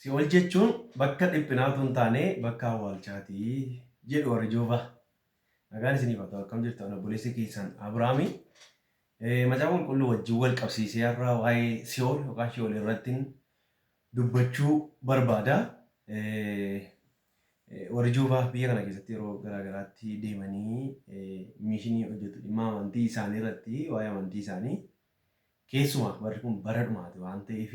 Si'ool jechuun bakka dhiphinaatu hin taane bakka awwaalchaati jedhu warri Joobaa. Nagaan isiniif haa ta'u, akkam jirtu obboleessi keessan Abiraami. Macaafa qulqulluu wajjin wal qabsiisee har'a waa'ee Si'ool yookaan Si'ool irratti dubbachuu barbaada. Warri Joobaa biyya kana keessatti yeroo garaagaraatti deemanii miishinii hojjetu dhimma amantii isaanii irratti waa'ee amantii isaanii keessumaa barri kun bara dhumaati waan ta'eef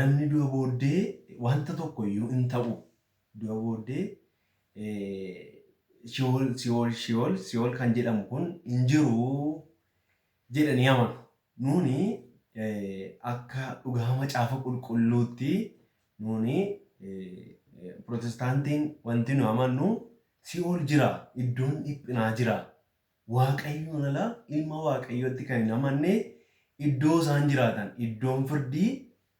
namni du'a booddee wanta tokko iyyuu hin ta'u. Du'a booddee Si'ool kan jedhamu kun hin jiru jedhanii amanu. Nuuni akka dhugaa macaafa qulqulluutti nuuni Pirotestaantiin wanti nu amannu Si'ool jira, iddoon dhiphinaa jira. Waaqayyoon ala ilma waaqayyootti kan hin amanne iddoo isaan jiraatan, iddoon firdii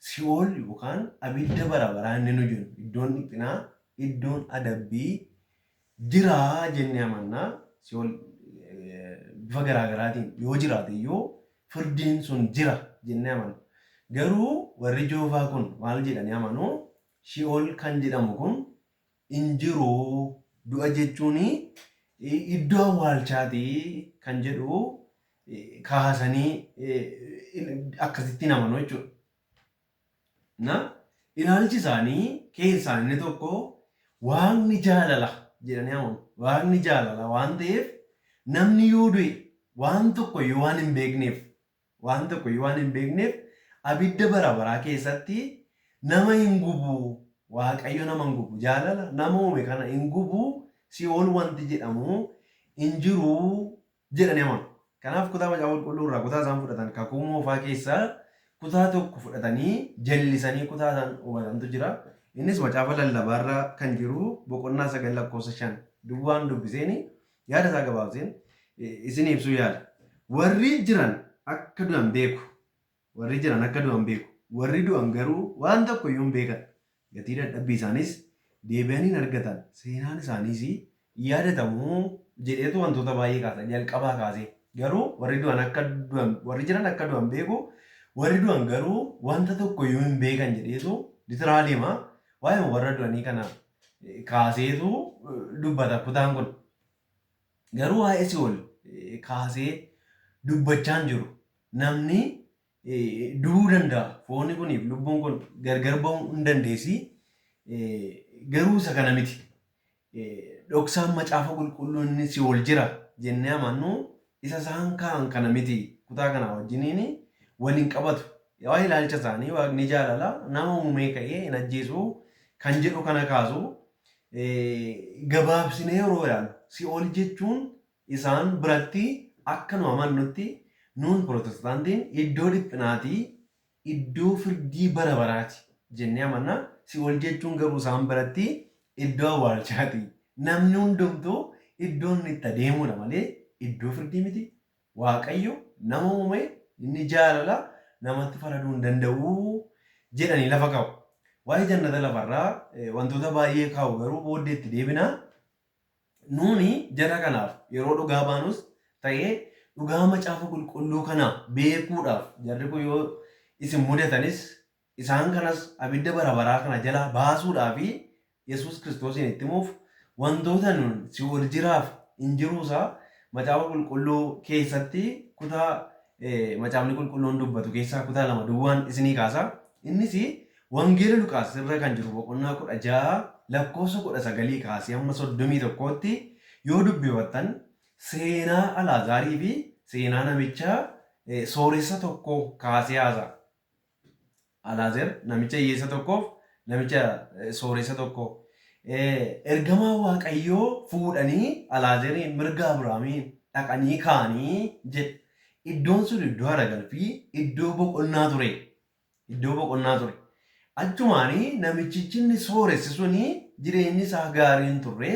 Si'ool yookaan abidda bara baraa inni nu jennu, iddoon dhiphinaa, iddoon adabbii jira jennee amanna. Si'ool bifa garaagaraatiin yoo jiraate iyyuu firdiin sun jira jennee amanna. Garuu warri Joobaa kun maal jedhanii amanu? Si'ool kan jedhamu kun hin jiru. Du'a jechuun iddoo awwaalchaati kan jedhu kaasanii akkasittiin amanu jechuudha. Ilaalchi isaanii keessaa inni tokko Waaqni jaalala jedhanii amanu. Waaqni jaalala waan ta'eef namni yoo du'e waan tokko iyyuu waan hin beekneef abidda bara baraa keessatti nama hin gubu. Waaqayyo nama hin gubu. Jaalala nama uume kana hin gubu. Si'ool wanti jedhamu hin jiru jedhanii amanu. Kanaaf kutaa macaafa qulqulluu irraa kutaa isaan fudhatan kakuu moofaa keessaa kutaa tokko fudhatanii jallisanii kutaa isaan hubatantu jira. Innis macaafa lallabaa irra kan jiru boqonnaa 9:5 duwwaan dubbiseen yaada isaa gabaabseen isin ibsuu yaala. Warri jiran akka du'an beeku. Warri du'an garuu waan tokko iyyuu hin beekan. Gatii dadhabbii isaanis deebi'anii hin argatan. Seenaan isaaniis yaadatamu jedheetu wantoota baay'ee kaasa. Jalqabaa kaasee garuu warri jiran akka du'an beeku. Warri du'an garuu wanta tokko iyyuu hin beekan jedheetu litiraaliima waa'ee warra du'anii kana kaaseetu dubbata kutaan kun. Garuu waa'ee Si'ool kaasee dubbachaa hin jiru. Namni du'uu danda'a. Foonni kuniif lubbuun kun gargar ba'uu hin dandeessi. Garuu isa kana miti. Dhoksaan macaafa qulqulluu inni Si'ool jira jennee amannu isa isaan kaa'an kana miti. Kutaa kana wajjiniin waliin qabatu. Waa'ee ilaalcha isaanii Waaqni jaalala nama uumee ka'ee hin ajjeesu kan jedhu kana kaasu. Gabaabsinee yeroo ilaallu Si'ool jechuun isaan biratti akka nu amannutti nuun Pirotestaantiin iddoo dhiphinaati, iddoo firdii bara baraati jennee amanna. Si'ool jechuun garuu isaan biratti iddoo awwaalchaati. Namni hundumtuu iddoo inni itti adeemudha malee iddoo firdii miti. Waaqayyo nama uume inni jaalala namatti faraduu hin danda'u jedhanii lafa kaa'u. Waa'ee jannata lafarraa wantoota baay'ee kaa'u garuu booddeetti deebina. Nuuni jara kanaaf yeroo dhugaa baanus ta'ee dhugaa macaafa qulqulluu kana beekuudhaaf jarri kun yoo isin mudatanis isaan kanas abidda bara baraa kana jalaa baasuudhaaf Yesuus Kiristoosiin itti himuuf wantoota nuun Si'ool jiraaf hin jiruusaa macaafa qulqulluu keessatti kutaa macaafni qulqulluun dubbatu keessaa kutaa 2 duwwaan isinii kaasa. Innis Wangeela Luqaas irra kan jiru boqonnaa 16 lakkoofsa 19 kaasee hamma 31tti yoo dubbifattan seenaa Alaazaarii fi seenaa namicha sooressa tokko kaasee haasa. Alaazaar namicha hiyyeessa tokkoof namicha sooressa tokko. Ergamaa Waaqayyoo fuudhanii Alaazaariin mirga Abiraamiin dhaqanii kaanii jedhe. Iddoon sun iddoo haragalfii iddoo boqonnaa ture. Achumaanii namichichi inni sooressi suni jireenyi isaa gaariin turre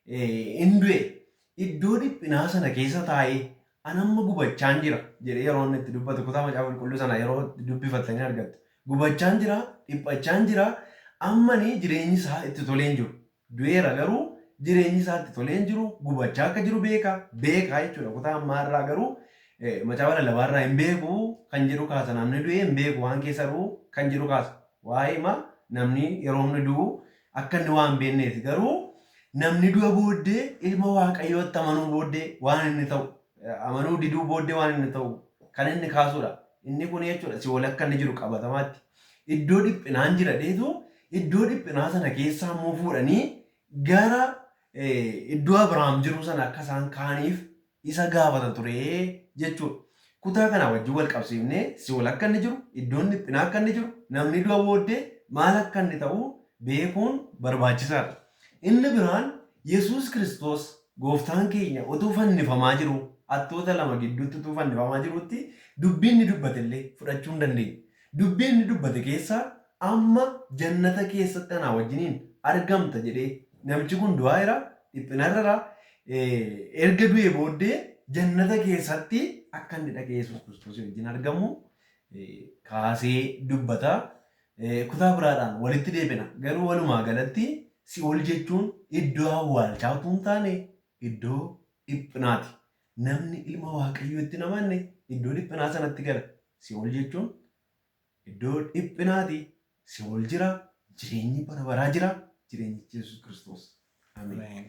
hin du'e. Iddoo dhiphinaa sana keessa taa'ee anamma gubachaan jira jedhee yeroo inni itti dubbatu kutaa macaafa qulqulluu sana yeroo dubbifattanii argattu. Gubachaan jira, dhiphachaan jira, ammanii jireenyi isaa itti tolee hin jiru. Du'eera garuu jireenyi isaa itti tolee hin jiru, gubachaa akka jiru beekaa jechuudha. Kutaa ammaa irraa garuu macaafa lallabaa irraa hin beeku kan jedhu kaasa. Namni du'ee hin beeku waan keessa jiru kan jedhu kaasa. Waa'ee namni yeroo inni du'u akka inni waan beekneeti. Garuu namni du'a booddee ilma waaqayyootti amanuu booddee waan inni ta'u amanuu diduu booddee waan inni ta'u kan inni kaasudha. Inni kun jechuudha si'ool akka inni jiru qabatamaatti. Iddoo dhiphinaan jira dheetu iddoo dhiphinaa sana keessaa immoo fuudhanii gara iddoo Abrahaam jiru sana akka isaan kaaniif isa gaafata ture jechuudha. Kutaa kana wajjin wal qabsiifnee si'ool akka inni jiru, iddoon dhiphinaa akka inni jiru, namni du'a booddee maal akka inni ta'u beekuun barbaachisaadha. Inni biraan Yesuus Kiristoos gooftaan keenya utuu fannifamaa jiru, hattoota lama gidduutti utuu fannifamaa jirutti dubbiin inni dubbate illee fudhachuu hin dandeenye. Dubbiin inni dubbate keessaa amma jannata keessatti anaa wajjiniin argamta jedhee namichi kun du'aa jira, dhiphinarra erga du'ee booddee jannata keessatti akka inni dhaqee Yesuus Kiristoos wajjin argamu kaasee dubbata. Kutaa biraadhaan walitti deebina. Garuu walumaa galatti si'ool jechuun iddoo awwaalchaa utuu hin taane iddoo dhiphinaati. Namni ilma waaqayyoo itti namanne iddoo dhiphinaa sanatti gala. Si'ool jechuun iddoo dhiphinaati. Si'ool jira. Jireenyi bara baraa jira. Jireenyi Yesuus Kiristoos. Ameen.